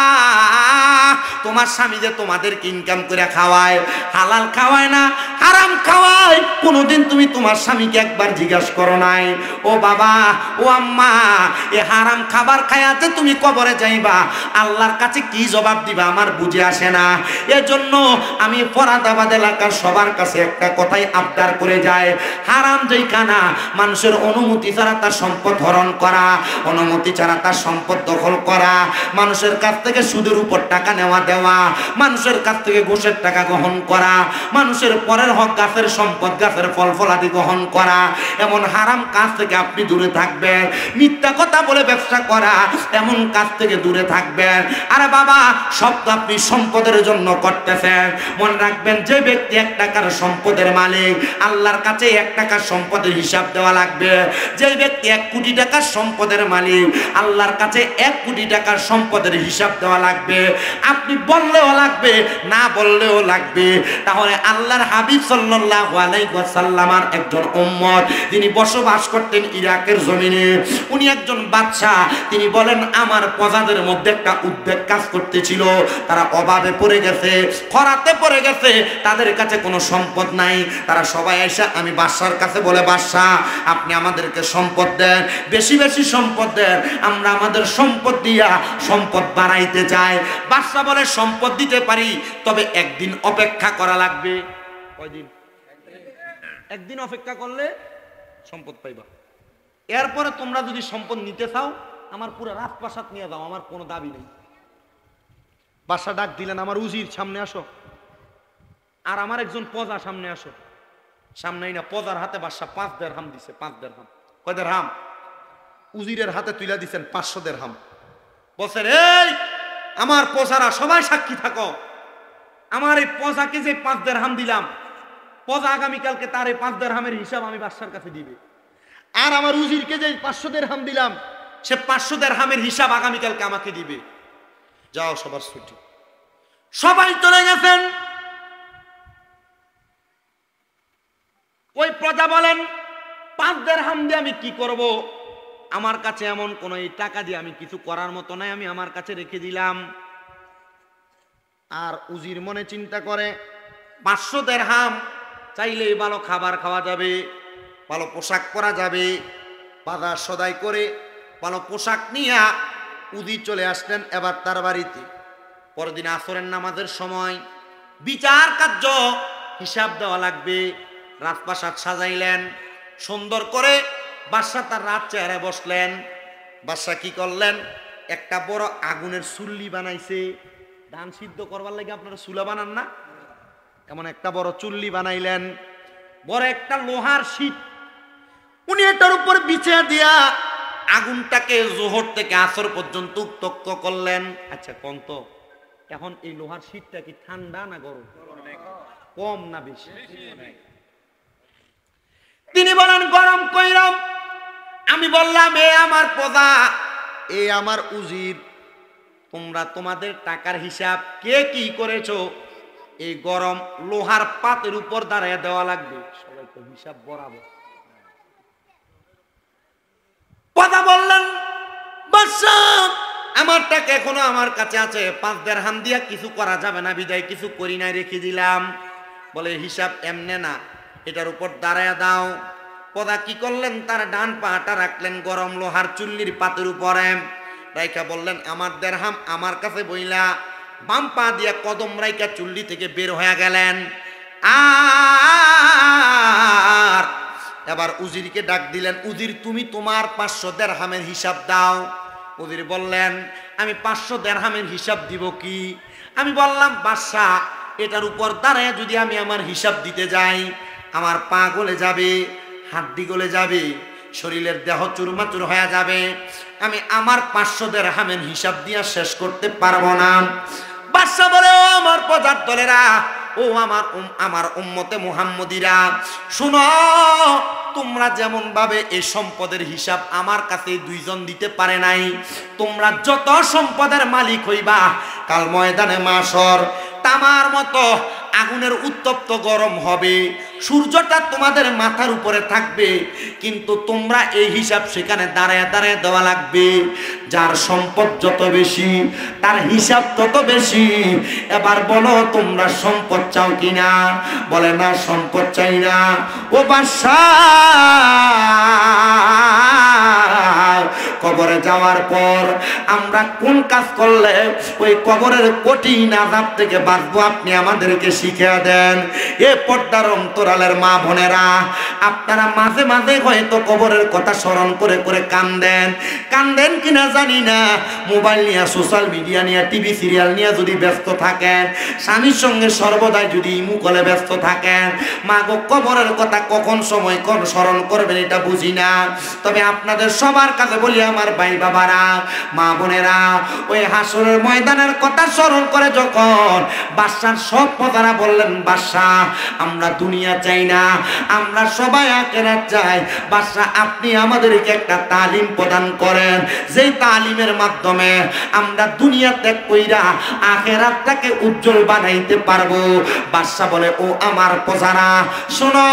তোমার স্বামী যে তোমাদেরকে ইনকাম করে খাওয়ায়, হালাল খাওয়ায় না, হারাম খাওয়ায়, কোনোদিন তুমি তোমার স্বামীকে একবার জিজ্ঞাসা করো নাই? ও বাবা, ও আম্মা, এ হারাম খাবার খায়াতে তুমি কবরে যাইবা, আল্লাহর কাছে কি জবাব দিবা আমার বুঝে আসে না। এজন্য আমি ফরাদাবাদ এলাকার সবার কাছে একটা কথাই আবদার করে যায়, হারাম যেইখানা মানুষের অনুমতি ছাড়া তার সম্পদ হরণ করা, অনুমতি ছাড়া তার সম্পদ দখল করা, মানুষের কাছ থেকে সুদের উপর টাকা নেওয়া দেওয়া, মানুষের কাছ থেকে ঘুষের টাকা গ্রহণ করা, মানুষের পরের হক গাছের সম্পদ গাছের ফল ফলাদি গ্রহণ করা, এমন হারাম কাজ থেকে আপনি দূরে থাকবেন। মিথ্যা কথা বলে ব্যবসা করা, এমন কাজ থেকে দূরে থাকবেন। আরে বাবা, সব তো আপনি সম্পদের জন্য করতেছেন। মনে রাখবেন, যে ব্যক্তি 1 টাকার সম্পদের মালিক, আল্লাহর কাছে 1 টাকার সম্পদের হিসাব দেওয়া লাগবে। যে ব্যক্তি 1 কোটি টাকার সম্পদের মালিক, আল্লাহর কাছে 1 কোটি টাকার সম্পদের হিসাব দেওয়া লাগবে। আপনি বললেও লাগবে, না বললেও লাগবে। তাহলে আল্লাহর হাবিব সাল্লাল্লাহু আলাইহি ওয়াসাল্লামের একজন উম্মত, তিনি বসবাস করতেন ইরাকের জমিনে। উনি একজন বাদশা। তিনি বলেন, আমার প্রজাদের মধ্যে একটা উদ্বেগ কাজ করতেছিল, তারা অভাবে পড়ে গেছে, খরাতে পড়ে গেছে, তাদের কাছে কোনো সম্পদ নাই। তারা সবাই এসে আমি বাদশার কাছে বলে, বাদশা আপনি আমাদেরকে সম্পদ দেন, বেশি বেশি সম্পদ দেন, আমরা আমাদের সম্পদ দিয়া সম্পদ বাড়াইতে চাই। বাদশা বলে, সম্পদ দিতে পারি, তবে একদিন অপেক্ষা করা লাগবে। কয়দিন? একদিন অপেক্ষা করলে সম্পদ পাইবা। এরপরে তোমরা যদি সম্পদ নিতে চাও, আমার পুরো রাজপ্রাসাদ নিয়ে যাও, আমার কোনো দাবি নেই। বাদশা ডাক দিলেন, আমার উজির সামনে আসো, আর আমার একজন প্রজা সামনে আসো। সামনেই না, প্রজার হাতে বাদশা 5 দিরহাম দিছে। 5 দিরহাম। কয় দিরহাম? উজিরের হাতে তুলে দিচ্ছেন 500 দিরহাম। বলছেন, এই আমার প্রজারা সবাই সাক্ষী থাকো, আমার এই প্রজাকে যে 5 দিরহাম দিলাম, প্রজা আগামীকালকে তার এই 5 দিরহামের হিসাব আমি বাদশার কাছে দিবে। আর আমার উজিরকে যে 500 দিরহাম দিলাম, সে 500 দিরহামের হিসাব আগামীকালকে আমাকে দিবে। যাও, সবার ছুটি। সবাই চলে গেছেন। ওই প্রজা বলেন, 5 দিরহাম দিয়ে আমি কি করব? আমার কাছে এমন কোন এই টাকা দিয়ে আমি কিছু করার মতো নাই, আমি আমার কাছে রেখে দিলাম। আর উজির মনে চিন্তা করে, 500 দিরহাম চাইলেই ভালো খাবার খাওয়া যাবে, ভালো পোশাক পরা যাবে। বাজার সদাই করে ভালো পোশাক নিয়ে উজির চলে আসলেন এবার তার বাড়িতে। পরদিন আসরের নামাজের সময় বিচার কার্য হিসাব দেওয়া লাগবে। রাজপ্রাসাদ সাজাইলেন সুন্দর করে। বাদশা তার রাত চেহারায় বসলেন। বাদশা কি করলেন? একটা বড় আগুনের চুল্লি বানাইছে। ধান সিদ্ধ করবার লাগে আপনারা চুলা বানান না? এমন একটা বড় চুল্লি বানাইলেন, বড় একটা লোহার শীট উনি এটার উপর বিছিয়ে দিয়া আগুনটাকে জোহর থেকে আসর পর্যন্ত উত্তক্ত করলেন। আচ্ছা কোন তো, এখন এই লোহার শীটটা কি ঠান্ডা না গরম? কম না বেশি? তিনি বলেন, গরম কইরাম। আমি বললাম, এ আমার প্রজা, এ আমার উজির, তোমরা তোমাদের টাকার হিসাব কে কি করেছো এই গরম লোহার পাতের উপর দাঁড়ায় দেওয়া লাগবে। সবাই তো হিসাব বরাবর। প্রজা বললেন, বাদশা আমার টাকা এখনো আমার কাছে আছে, 5 দিরহাম দিয়া কিছু করা যাবে না, বিদায় কিছু করি নাই, রেখে দিলাম। বলে, হিসাব এমনে না, এটার উপর দাঁড়ায় দাও। প্রজা কি করলেন? তার ডান পাটা রাখলেন গরম লোহার চুল্লির পাতের উপরে, রাইখা বললেন, আমার দিরহাম আমার কাছে বইলা বাম পা দিয়া কদম রাইকা চুল্লি থেকে বের হয়ে গেলেন। আর এবার উজিরকে ডাক দিলেন, উজির তুমি তোমার 500 দিরহামের হিসাব দাও। উজির বললেন, আমি 500 দিরহামের হিসাব দিব কি? আমি বললাম, বাদশাহ এটার উপর দাঁড়ায় যদি আমি আমার হিসাব দিতে যাই, আমার পা গলে যাবে, হাড্ডি গলে যাবে, শরীরের দেহ চুরমাচুর হয়ে যাবে, আমি আমার 500 দিরহামের হিসাব দিয়া শেষ করতে পারবো না। বাদশাহ বলে, ও আমার প্রজার দলেরা, ও আমার উম্মতে মুহাম্মদীরা, শুনো, তোমরা যেমন ভাবে এই সম্পদের হিসাব আমার কাছে 2 জন দিতে পারে নাই, তোমরা যত সম্পদের মালিক হইবা, কাল ময়দানে মাশর তামার মতো আগুনের উত্তপ্ত গরম হবে, সূর্যটা তোমাদের মাথার উপরে থাকবে, কিন্তু তোমরা এই হিসাব সেখানে দাঁড়ায় দাঁড়ায় দেওয়া লাগবে। যার সম্পদ যত বেশি তার হিসাব তত বেশি। এবার বলো তোমরা সম্পদ চাও কিনা? বলে না, সম্পদ চাই না। ও বাদশাহ, কবরে যাওয়ার পর আমরা কোন কাজ করলে ওই কবরের কঠিন আযাব থেকে বাঁচবো আপনি আমাদেরকে শিখিয়ে দেন। এ পর্দার অন্তরালের মা বোনেরা, আপনারা মাঝে মাঝে হয়তো কবরের কথা স্মরণ করে করে কান্দেন কিনা জানি না। মোবাইল নিয়ে, সোশ্যাল মিডিয়া নিয়ে, টিভি সিরিয়াল নিয়ে যদি ব্যস্ত থাকেন, স্বামীর সঙ্গে সর্বদাই যদি ইমু কলে ব্যস্ত থাকেন, মা গো কবরের কথা কখন সময় কোন স্মরণ করবেন এটা বুঝি না। তবে আপনাদের সবার কাছে বলি, আমার ভাই বাবারা, মা বোনেরা, ওই হাসরের ময়দানের কথা স্মরণ করে যখন বাদশার সব প্রজারা বললেন, বাদশাহ আমরা দুনিয়া চাই না, আমরা সবাই আখিরাত চাই, বাদশাহ আপনি আমাদেরকে একটা তালিম প্রদান করেন, যেই তালিমের মাধ্যমে আমরা দুনিয়া ত্যাগ কইরা আখিরাতটাকে উজ্জ্বল বানাইতে পারবো। বাদশাহ বলে, ও আমার প্রজারা, শোনো,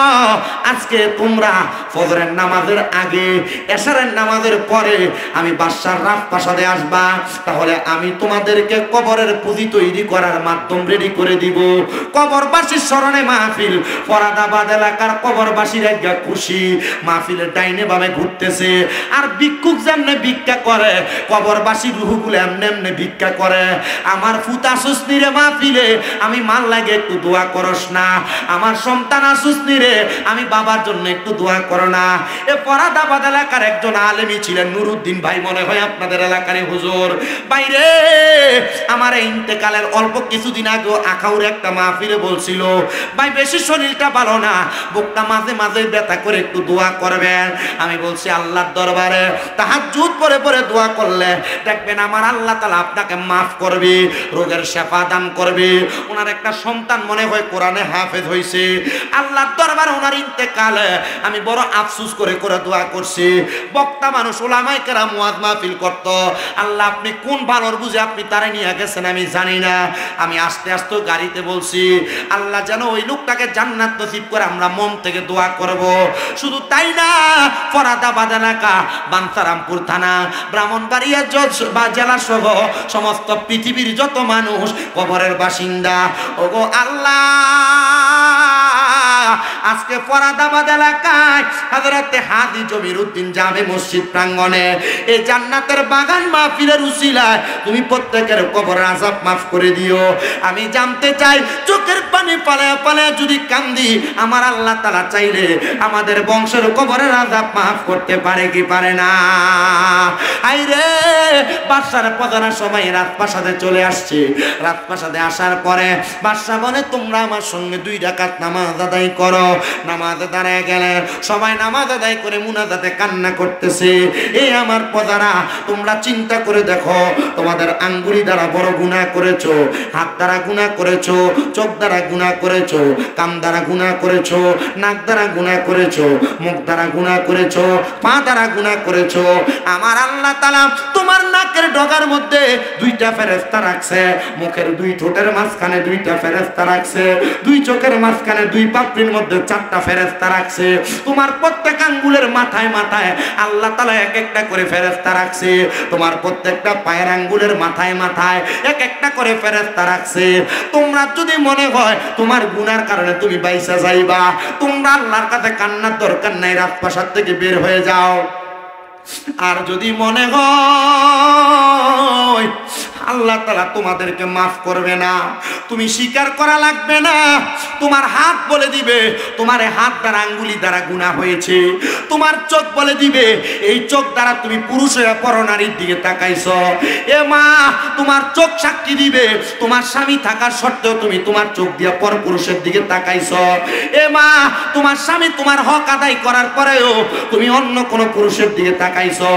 আজকে তোমরা ফজরের নামাজের আগে, এশারের নামাজের পরে আমি বাদশার রাজপ্রাসাদে আসবা, তাহলে আমি তোমাদেরকে কবরের পুঁজি তৈরি করার মাধ্যম রেডি করে দিব। কবরবাসীর স্মরণে মাহফিল, ফরাদাবাদ এলাকার কবরবাসীরা খুশি, মাহফিলের ডাইনে বামে ঘুরতেছে, আর ভিক্ষুক যেমনে ভিক্ষা করে, কবরবাসী রুহগুলো এমনি এমনি ভিক্ষা করে। আমার ফুতা সুস্নি রে মাহফিলে, আমি মাল লাগে একটু দোয়া করস না, আমার সন্তান আসুসনি রে, আমি বাবার জন্য একটু দোয়া করো না। এ ফরাদাবাদ এলাকার একজন আলেমী ছিলেন, নুরুদ্দিন ভাই, মনে হয় আপনাদের এলাকার হুজুর। বাইরে আমার ইন্তেকালের অল্প কিছুদিন আগে আখাউর একটা মাহফিলে বলছিল, ভাই বেশি শরীরটা ভালো না, বুকটা মাঝে মাঝে ব্যথা করে একটু দোয়া করবেন। আমি বলছি, আল্লাহর দরবারে তাহাজ্জুদ পড়ে পড়ে দোয়া করলে দেখবেন আমার আল্লাহ তাআলা আপনাকে মাফ করবে, রোগের শেফা দান করবে। ওনার একটা সন্তান মনে হয় কোরআনে হাফেজ হয়েছে। আল্লাহর দরবারে ওনার ইন্তেকালে আমি বড় আফসোস করে করে দোয়া করছি। বক্তা মানুষ, উলামায়ে কেরাম ওয়াজ মাহফিল করত, আল্লাহ আপনি কোন ভালোর বুঝে আপনি তারে নিয়ে গেছেন আমি জানি না। আমি আস্তে আস্তে গাড়িতে বলছি, আল্লাহ যেন ওই লোকটাকে জান্নাত নসিব করে আমরা মন থেকে দোয়া করব। শুধু তাই না, ফরাদাবাদ এলাকা, বাঞ্ছারামপুর থানা, ব্রাহ্মণবাড়িয়া জেলা সহ সমস্ত পৃথিবীর যত মানুষ কবরের বাসিন্দা, ওগো আল্লাহ, আজকে ফরাদাবাদ এলাকায় হযরতে হাজী জমিরউদ্দিন জামে মসজিদ প্রাঙ্গণে এই জান্নাতের বাগান মাহফিলের উসিলায় তুমি প্রত্যেকের কবরের আযাব মাফ করে দিও। আমি জানতে চাই, চোখের পানি পালায়া পালায়া যদি কান্দি, আমার আল্লাহ তাআলা চাইলে আমাদের বংশের কবরের আযাব মাফ করতে পারে কি পারে না? আইরে বাদশার প্রধান সবাই রাজপ্রাসাদে চলে আসছে। রাজপ্রাসাদে আসার পরে বাদশা বলে, তোমরা আমার সঙ্গে 2 রাকাত নামাজ আদায় করো। নামাজে দাঁড়ায় গেলে সবাই নামাজ আদায় করে মুনাজাতে কান্না করতেছে। এই আমার প্রজারা, তোমরা চিন্তা করে দেখো, তোমাদের আঙ্গুলি দ্বারা বড় গুনাহ করেছো, হাত দ্বারা গুনাহ করেছো, চোখ দ্বারা গুনাহ করেছো, কান দ্বারা গুনাহ করেছো, নাক দ্বারা গুনাহ করেছো, মুখ দ্বারা গুনাহ করেছো, পা দ্বারা গুনাহ করেছো। আমার আল্লাহ তাআলা তোমার নাকের ডগার মধ্যে 2টা ফেরেশতা রাখছে, মুখের 2 ঠোঁটের মাঝখানে 2টা ফেরেশতা রাখছে, 2 চোখের মাঝখানে 2 পাপড়ির মধ্যে 4টা ফেরেশতা রাখছে। তোমার প্রত্যেক আঙ্গুলের মাথায় মাথায় আল্লাহ তাআলা এক একটা করে ফেরেশতা রাখছে। তোমার প্রত্যেকটা পায়ের আঙ্গুলের মাথায় মাথায় এক একটা করে ফেরেশতা রাখছে। তোমরা যদি মনে হয় তোমার গুনার কারণে তুমি বাইসা যাইবা, তোমরা আল্লাহর কাছে কান্নার দরকার নাই, রাজপ্রাসাদ থেকে বের হয়ে যাও। আর যদি মনে হয় আল্লাহ তাআলা তোমাদেরকে মাফ করবে না। তুমি স্বীকার করা লাগবে না, তোমার হাত বলে দিবে তোমার হাত দ্বারা আঙ্গুলি দ্বারা গুনাহ হয়েছে, তোমার চোখ বলে দিবে এই চোখ দ্বারা তুমি পুরুষ হয়ে পরনারীর দিকে তাকাইছো। এ মা, তোমার চোখ সাক্ষী দিবে তোমার স্বামী থাকার সত্ত্বেও তুমি তোমার চোখ দিয়ে পরপুরুষের দিকে তাকাইছো। এ মা, তোমার স্বামী তোমার হক আদায় করার পরেও তুমি অন্য কোন পুরুষের দিকে তাকাইছো।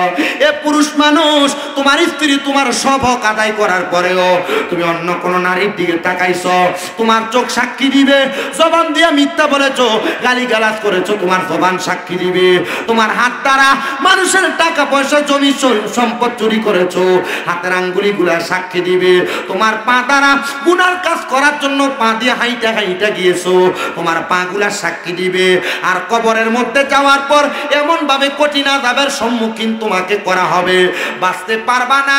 এ পুরুষ মানুষ, তোমার স্ত্রী তোমার সব হক আদায় করার পরেও তুমি অন্য কোন নারীর দিকে তাকাইছো। তোমার চোখ সাক্ষী দিবে, জবান দিয়ে মিথ্যা বলেছো, গালিগালাজ করেছো, তোমার জবান সাক্ষী দিবে। তোমার হাত দ্বারা মানুষের টাকা পয়সা জমি সম্পদ চুরি করেছো, হাতের আঙ্গুলিগুলা সাক্ষী দিবে। তোমার পা দ্বারা গুনার কাজ করার জন্য পা দিয়ে হাইটা হাইটা গিয়েছো, তোমার পা গুলা সাক্ষী দিবে। আর কবরের মধ্যে যাওয়ার পর এমন ভাবে কঠিন আযাবের সম্মুখীন তোমাকে করা হবে, বাঁচতে পারবা না,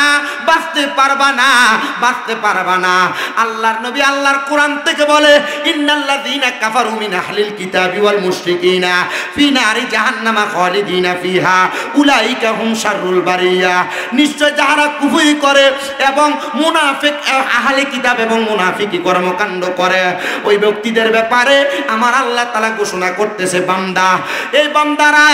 বাঁচতে পারবা না, বাঁচতে পারবা না। আল্লাহর নবী আল্লাহর কোরআন থেকে বলে, ইন্নাল্লাযীনা কাফারু মিন আহলিল কিতাবি ওয়াল মুশরিকিনা ফি নারি জাহান্নামা খালিদিনা ফিহা উলাইকা হুম শাররুল বারিয়া। নিশ্চয় যারা কুফরি করে এবং মুনাফিক, আহলে কিতাব এবং মুনাফিকি কর্মকাণ্ড করে, ওই ব্যক্তিদের ব্যাপারে আমার আল্লাহ তাআলা ঘোষণা করতেছে, বান্দা, এই বান্দারা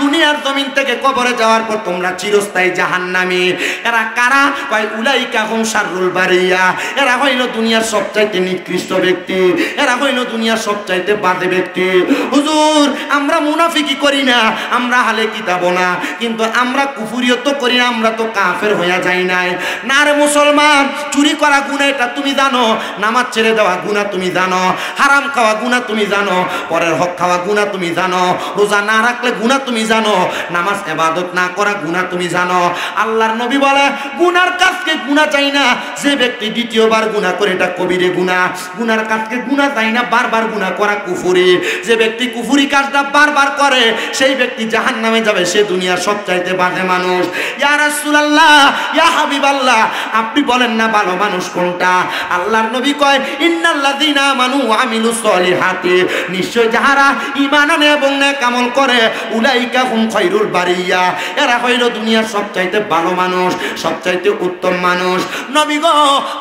দুনিয়ার জমিন থেকে কবরে যাওয়ার পর তোমরা চিরস্থায়ী জাহান্নামী। এরা কারা? কয় উলাইকা হুম শাররুল বারিয়া। এরা হইল দুনিয়ার সবচাইতে নিকৃষ্ট ব্যক্তি, এরা হইল দুনিয়ার সবচাইতে বাজে ব্যক্তি। হুজুর, আমরা মুনাফিকি করি না, আমরা আহলে কিতাব না, কিন্তু আমরা কুফরিও তো করি না, আমরা তো কাফের হইয়া যাই নাই। না রে মুসলমান, চুরি করা গুনাহ এটা তুমি জানো, নামাজ ছেড়ে দেওয়া গুনাহ তুমি জানো, হারাম খাওয়া গুনাহ তুমি জানো, পরের হক খাওয়া গুনাহ তুমি জানো, রোজা না রাখলে গুনাহ তুমি জানো, নামাজ ইবাদত না করা গুনাহ তুমি জানো। আল্লাহর নবী বলে, গুনার কাজকে গুনাহ চাই না যে ব্যক্তি দ্বিতীয়বার গুনাহ করে, এটা কবিরে গুনাহ। গুনার কাজকে গুনাহ চাই না, বারবার গুনাহ করা কুফরি। যে ব্যক্তি কুফরি কাজটা বারবার করে সেই ব্যক্তি জাহান্নামে যাবে, সে দুনিয়ার সবচাইতে বাজে মানুষ। ইয়া রাসূলুল্লাহ, ইয়া হাবিবাল্লাহ, আপনি বলেন না ভালো মানুষ কোনটা? আল্লাহর নবী কয়, ইন্নাল্লাযীনা আমানু ওয়া আমিলুস সলিহাতি, নিশ্চয় যারা ঈমান আনে এবং নেক আমল করে, উলাইকা হুম খায়রুল বারিয়া, এরা হইল দুনিয়ার সবচাইতে ভালো মানুষ, সবচাইতে উত্তম মানুষ। নবী গো,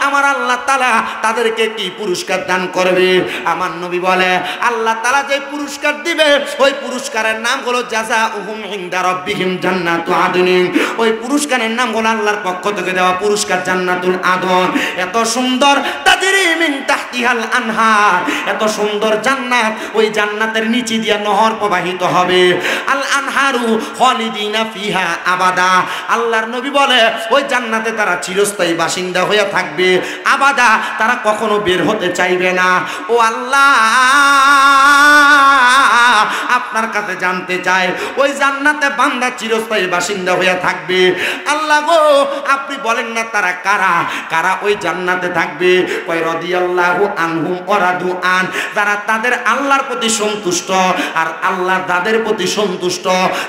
আমার আল্লাহ তাআলা তাদেরকে কি পুরস্কার দান করবে? আমার নবী বলে, আল্লাহ তাআলা যে পুরস্কার দিবে ওই পুরস্কারের নাম হলো জাযাউহুম ইনদা রাব্বিহিম জান্নাতু আদনিন। ওই পুরস্কারের নাম হলো আল্লাহর পক্ষ থেকে দেওয়া পুরস্কার, জান্নাতুল আদন। এত সুন্দর, তাজরি মিন তাহতিহাল আনহার, এত সুন্দর জান্নাত, ওই জান্নাতের নিচে দিয়ে নহর প্রবাহিত হবে। আল আনহারু খালিদিনা ফিহা আবাদা। আল্লাহর নবী বলে, ওই জান্নাতে তারা চিরস্থায়ী বাসিন্দা হয়ে থাকবে, আবাদা, তারা কখনো বের হতে চাইবে না। ও আল্লাহ, আপনার কাছে জানতে চাই, ওই জান্নাতে বান্দা চিরস্থায়ী বাসিন্দা হয়ে থাকবে। আল্লাহ গো, আপনি বলেন না তারা কারা? কারা ওই জান্নাতে থাকবে? কয় রাদিয়াল্লাহু আনহুম ওয়া রাদু আন, যারা তাদের আল্লাহর প্রতি সন্তুষ্ট আর আল্লাহ তাদের প্রতি সন্তুষ্ট,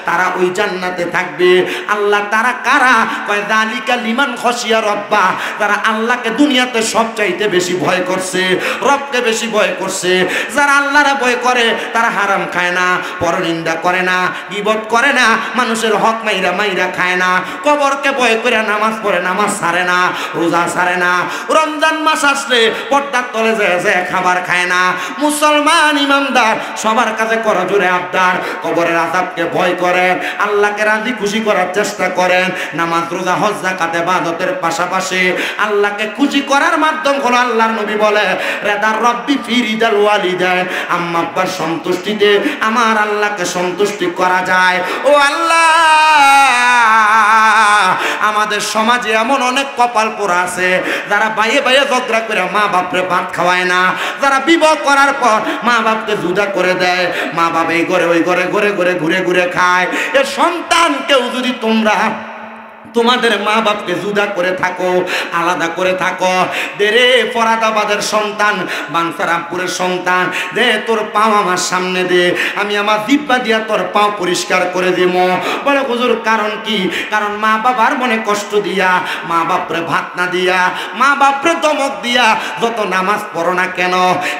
তারা ওই জান্নাতে থাকবে। আল্লাহ তারা কারা? কয় যালিকা লিমান খাশিয়া রাব্বা, যারা আল্লাহকে দুনিয়াতে সবচাইতে বেশি ভয় করছে, রবকে বেশি ভয় করছে। যারা আল্লাহরে ভয় করে তারা হারাম খায় না, পরনিন্দা করে না, গীবত করে না, মানুষের হক মাইরা মাইরা খায় না, কবরকে ভয় করে নামাজ পড়ে, নামাজ ছাড়ে না, রোজা ছাড়ে না, রমজান মাস আসলে পর্দার তলে যায় খাবার খায় না। মুসলমান ইমানদার সবার কাছে করজোরে আবদার, কবরের আযাবকে ভয় করেন, আল্লাহকে রাজি খুশি করার চেষ্টা করেন। নামাজ, রোজা, হজ, যাকাত, ইবাদতের পাশাপাশি আল্লাহকে খুশি করার মাধ্যম হলো, আল্লাহর নবী বলে, রেদার রব্বি ফি রিদাল ওয়ালিদাইন, আম্মা আব্বার সন্তুষ্টিতে আমার আল্লাহকে সন্তুষ্টি করা যায়। ও আল্লাহ, আমাদের সমাজে এমন অনেক কপাল পোড়া আছে যারা বাইয়ে বাইয়ে ঝগড়া করে মা বাপরে ভাত খাওয়ায় না, যারা বিবাহ করার পর মা বাপকে জুদা করে দেয়, মা বাপ এই ঘরে ওই ঘরে ঘুরে ঘুরে ঘুরে ঘুরে খায়। এ সন্তানকেও যদি তোমরা তোমাদের মা বাপকে জুদা করে থাকো, আলাদা করে থাকো, দে রে ফরাদাবাদের সন্তান, বানসারামপুরের সন্তান, দে তোর পাও আমার সামনে দে, আমি আমার জিহ্বা দিয়া তোর পাও পরিষ্কার করে দেব। বলে হুজুর কারণ কি? কারণ মা বাবার মনে কষ্ট দিয়া, মা বাপরে ভাত না দিয়া, মা বাপরে দমক দিয়া যত নামাজ পড়ো না কেন,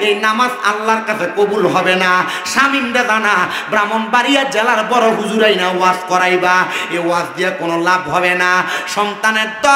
এই নামাজ আল্লাহর কাছে কবুল হবে না। শামিমরা জানা, ব্রাহ্মণবাড়িয়া জেলার বড় হুজুরাই না ওয়াজ করাইবা, এই ওয়াজ দিয়া কোনো লাভ হবে না। না। সন্তানের দল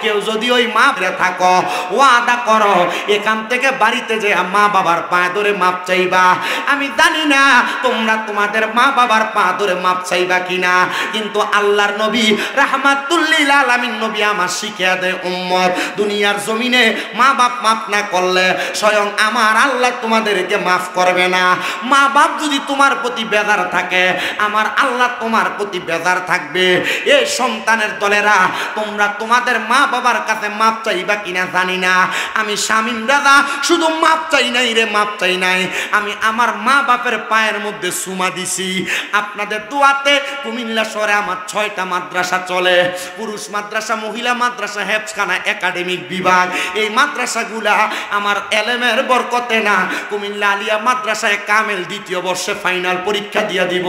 কেউ যদি ওই মা বেড়ে থাকো, ওয়াদা করো এখান থেকে বাড়িতে যে মা বাবার পায়ে ধরে মাপ চাইবা। আমি জানি না তোমরা তোমাদের মা বাবার পা ধরে মাপ চাইবা কিনা, কিন্তু আল্লাহর নবী রাহমাতুল লিল আলামিন নবী আমার শিখিয়ে দেয়, উম্মত দুনিয়ার জমিনে মা বাপ মাফ না করলে স্বয়ং আমার আল্লাহ তোমাদেরকে মাফ করবে না। মা বাপ যদি তোমার প্রতি বেজার থাকে, আমার আল্লাহ তোমার প্রতি বেজার থাকবে। এই সন্তানের দলেরা তোমরা তোমাদের মা বাবার কাছে মাপ চাইবা কিনা জানি না। আমি শামীম দাদা শুধু মাপ চাই নাই রে, মাপ চাই নাই, আমি আমার মা বাপের পায়ের মধ্যে চুমা দিছি। আপনাদের দোয়াতে কুমিল্লা শহরে আমার 6টা মাদ্রাসা চলে, পুরুষ মাদ্রাসা, মহিলা মাদ্রাসা, হেফজখানা, একাডেমিক বিভাগ। এই মাদ্রাসাগুলা আমার এলেমের বরকতে না, কুমিল্লা আলিয়া মাদ্রাসায় কামেল 2য় বর্ষে ফাইনাল পরীক্ষা দিয়া দিব।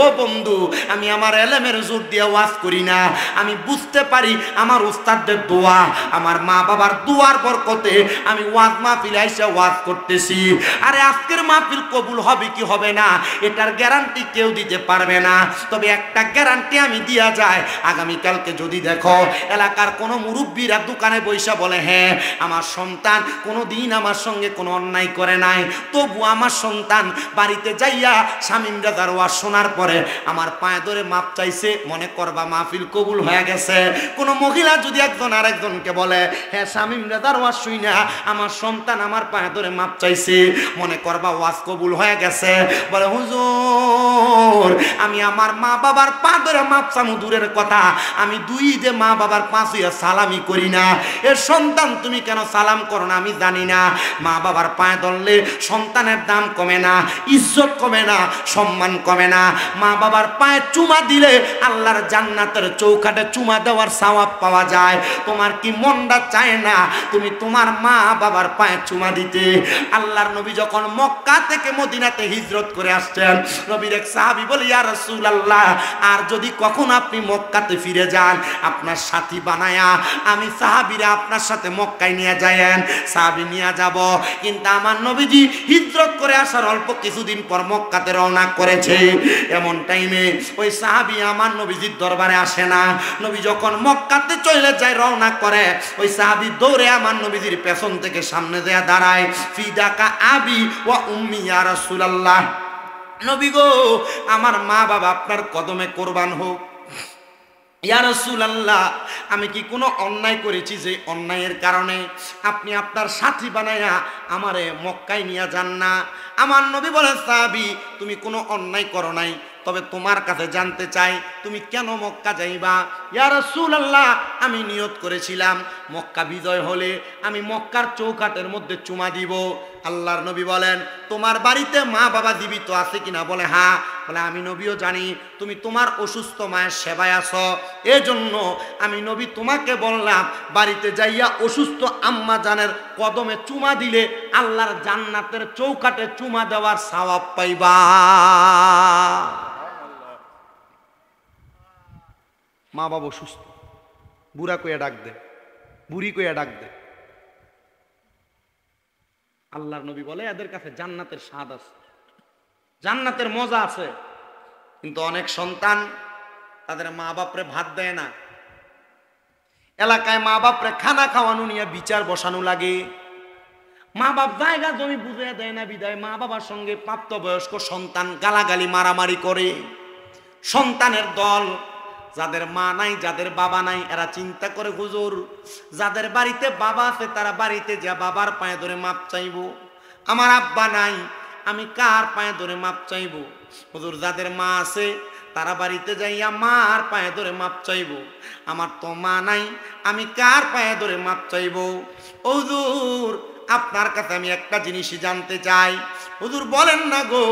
ও বন্ধু, আমি আমার এলেমের জোর দিয়ে ওয়াজ করি না, আমি বুঝতে পারি আমার উস্তাদদের দোয়া, আমার মা বাবার দোয়ার বরকতে আমি ওয়াজ মাহফিলে এসে ওয়াজ করতেছি। আরে আজকের মাহফিল কবুল হবে কি হবে না এটার গ্যারান্টি কেউ দিতে পারবে না, তবে একটা গ্যারান্টি আমি দিয়া যায়, আগামীকালকে যদি দেখো এলাকার কোনো মুরব্বীরা দোকানে বৈশা বলে হ্যাঁ আমার সন্তান কোনো দিন আমার সঙ্গে কোনো অন্যায় করে নাই, তবু আমার সন্তান বাড়িতে যাইয়া শামীম দাদার ওয়াজ শোনার পরে আমার পায়ে ধরে মাপ চাইছে, মনে করবা মাহফিল কবুল হয়ে গেছে। কোনো মহিলা যদি একজন আরেকজনকে বলে হ্যাঁ শামীম দাদার ওয়াজ শুইনা আমার সন্তান আমার পায়ে ধরে মাপ চাইছে, মনে করবা ওয়াজ কবুল হয়ে গেছে। বলে হুজুর আমি আমার মা বাবার পা ধরে মাপ চামু দূরের কথা, আমি 2 ঈদে মা বাবার পা ছুঁয়ে সালামি করি না। এর সন্তান তুমি কেন সালাম করো না আমি জানি না। মা বাবার পায়ে ধরলে সন্তানের দাম কমে না, ইজ্জত কমে না, সম্মান কমে না। মা বাবার পায়ে চুমা দিলে আল্লাহর জান্নাতের চৌকাঠে চুমা দেওয়ার সওয়াব পাওয়া যায়। তোমার কি মনটা চায় না তুমি তোমার মা বাবার পায়ে চুমা দিতে? আল্লাহর নবী যখন মক্কা থেকে মদিনাতে হিজরত করে আসছেন, নবীর এক সাহাবী বলে ইয়া রাসূলুল্লাহ আর যদি কখন আপনি মক্কাতে ফিরে যান আপনার সাথী বানায়া আমি সাহাবীরা আপনার সাথে মক্কায় নিয়ে যায়েন। সাহাবী নিয়ে যাব, কিন্তু আমার নবীজি হিজরত করে আসার অল্প কিছুদিন পর মক্কাতে রওনা করেছে। এমন টাইমে ওই সাহাবী আমার নবীজির দরবারে আসে না। নবী যখন মক্কাতে চলে যায় রওনা করে, ওই সাহাবী দৌড়ে আমার নবীজির পেছন থেকে সামনে দেয়া দাঁড়ায়, ফিদাকা আবি ওয়া উম্মি ইয়া রাসূলুল্লাহ, নবী গো আমার মা বাবা আপনার কদমে কোরবান হোক। ইয়া রাসূলুল্লাহ আমি কি কোনো অন্যায় করেছি যে অন্যায়ের কারণে আপনি আপনার সাথী বানায়া আমারে মক্কায় নিয়ে যান না? আমার নবী বলে সাহাবী তুমি কোনো অন্যায় করো নাই, তবে তোমার কাছে জানতে চাই তুমি কেন মক্কা যাইবা? ইয়া রাসূলুল্লাহ আমি নিয়ত করেছিলাম মক্কা বিজয় হলে আমি মক্কার চৌকাঠের মধ্যে চুমা দিব। আল্লাহর নবী বলেন তোমার বাড়িতে মা বাবা জীবিত আছে কিনা? বলে হ্যাঁ। বলে আমি নবীও জানি তুমি তোমার অসুস্থ মায়ের সেবায় আছো, এজন্য আমি নবী তোমাকে বললাম বাড়িতে যাইয়া অসুস্থ আম্মা জানের কদমে চুমা দিলে আল্লাহর জান্নাতের চৌকাঠে চুমা দেওয়ার সওয়াব পাইবা। মা বাবা অসুস্থ, বুড়া কইয়া ডাক দে, বুড়ি কইয়া ডাক দে। আল্লাহর নবী বলে এদের কাছে জান্নাতের স্বাদ আছে, জান্নাতের মজা আছে। কিন্তু অনেক সন্তান তাদের মা বাপরে ভাত দেয় না, এলাকায় মা বাপরে খানা খাওয়ানো নিয়ে বিচার বসানো লাগে। মা বাপ জায়গা জমি বুঝে দেয় না বিদায় মা বাবার সঙ্গে প্রাপ্তবয়স্ক সন্তান গালাগালি মারামারি করে। সন্তানের দল যাদের মা নাই যাদের বাবা নাই এরা চিন্তা করে হুজুর যাদের বাড়িতে বাবা আছে তারা বাড়িতে যা বাবার পায়ে ধরে মাপ চাইবো, আমার আব্বা নাই আমি কার পায়ে ধরে মাপ চাইবো? হুজুর যাদের মা আছে তারা বাড়িতে যাইয়া মার পায়ে ধরে মাপ চাইবো, আমার তো মা নাই আমি কার পায়ে ধরে মাপ চাইবো? হুজুর আপনার কাছে আমি একটা জিনিসই জানতে চাই, হুজুর বলেন না গো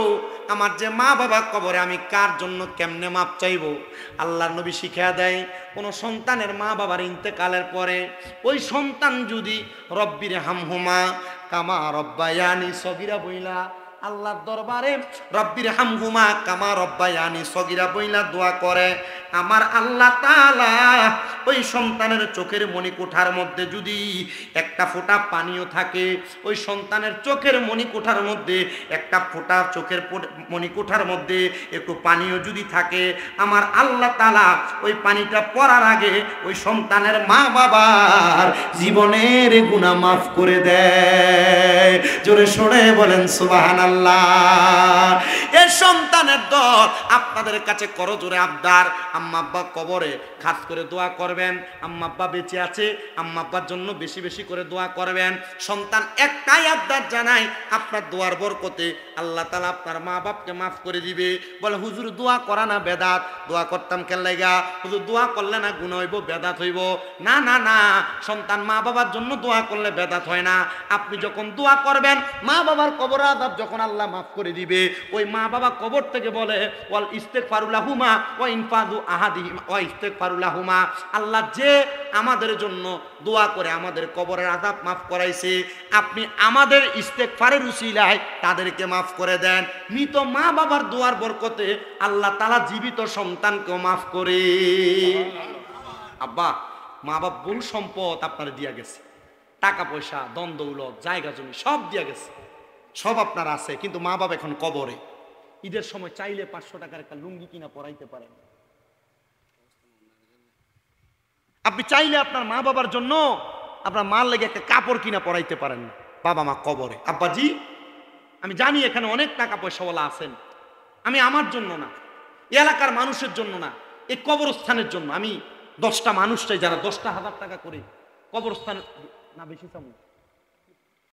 আমার যে মা বাবা কবরে আমি কার জন্য কেমনে মাপ চাইবো? আল্লাহর নবী শিখিয়ে দেয় কোন সন্তানের মা বাবার ইন্তেকালের পরে ওই সন্তান যদি রব্বির হামহুমা কামা রব্বায়ানি সগীরা বইলা আল্লাহর দরবারে রব্বির হামহুমা কামা রব্বায়ানি সগীরা বইলা দোয়া করে, আমার আল্লাহ তাআলা ওই সন্তানের চোখের মণিকোঠার মধ্যে যদি একটা ফোঁটা পানিও থাকে, ওই সন্তানের চোখের মণিকোঠার মধ্যে একটা ফোঁটা চোখের মণিকোঠার মধ্যে একটু পানিও যদি থাকে, আমার আল্লাহ তাআলা ওই পানিটা পড়ার আগে ওই সন্তানের মা বাবার জীবনের গুনাহ মাফ করে দেয়। জোরে শুনে বলেন সুবহানাল্লাহ। এ সন্তানের দল আপনাদের কাছে করজোরে আবদার, আম্মা আব্বা কবরে খাস করে দোয়া করবেন, আম্মা আব্বা বেঁচে আছে আম্মা আব্বার জন্য বেশি বেশি করে দোয়া করবেন। সন্তান একটাই আবদার জানাই, আপনার দোয়ার বরকতে আল্লাহ তাআলা আপনার মা বাপকে মাফ করে দিবে। বলে হুজুর দোয়া করা না বেদাত, দোয়া করতাম কেন লাগা হুজুর, দোয়া করলে না গুনাহ হইব বেদাত হইব? না না না, সন্তান মা বাবার জন্য দোয়া করলে বেদাত হয় না। আপনি যখন দোয়া করবেন মা বাবার কবর আযাব যখন আল্লাহ মাফ করে দিবে, ওই মা বাবা কবর থেকে বলে ওয়াল ইস্তিগফারু লাহুমা ওয়া ইনফাযু আহাদিহিমা ওয়া ইস্তিগফারু লাহুমা, আল্লাহ যে আমাদের জন্য দোয়া করে আমাদের কবরের আযাব মাফ করাইছে, আপনি আমাদের ইস্তিগফারের উসিলায় তাদেরকে মাফ করে দেন। মৃত মা বাবার দোয়ার বরকতে আল্লাহ তাআলা জীবিত সন্তানকেও মাফ করে। আব্বা মা বাপ বহু সম্পদ আপনারা দিয়া গেছে, টাকা পয়সা ধন দৌলত জায়গা জমি সব দিয়া গেছে, সব আপনার আছে, কিন্তু মা বাবা এখন কবরে। ঈদের সময় চাইলে 500 টাকার একটা লুঙ্গি কিনা পরাইতে পারেন, আপনি চাইলে আপনার মা বাবার জন্য আপনার মার লেগে একটা কাপড় কিনা পরাইতে পারেন না, বাবা মা কবরে। আব্বাজি আমি জানি এখানে অনেক টাকা পয়সাওয়ালা আছেন, আমি আমার জন্য না, এলাকার মানুষের জন্য না, এই কবরস্থানের জন্য আমি 10টা মানুষ চাই যারা 10,000 টাকা করে কবরস্থান না বেশি চামু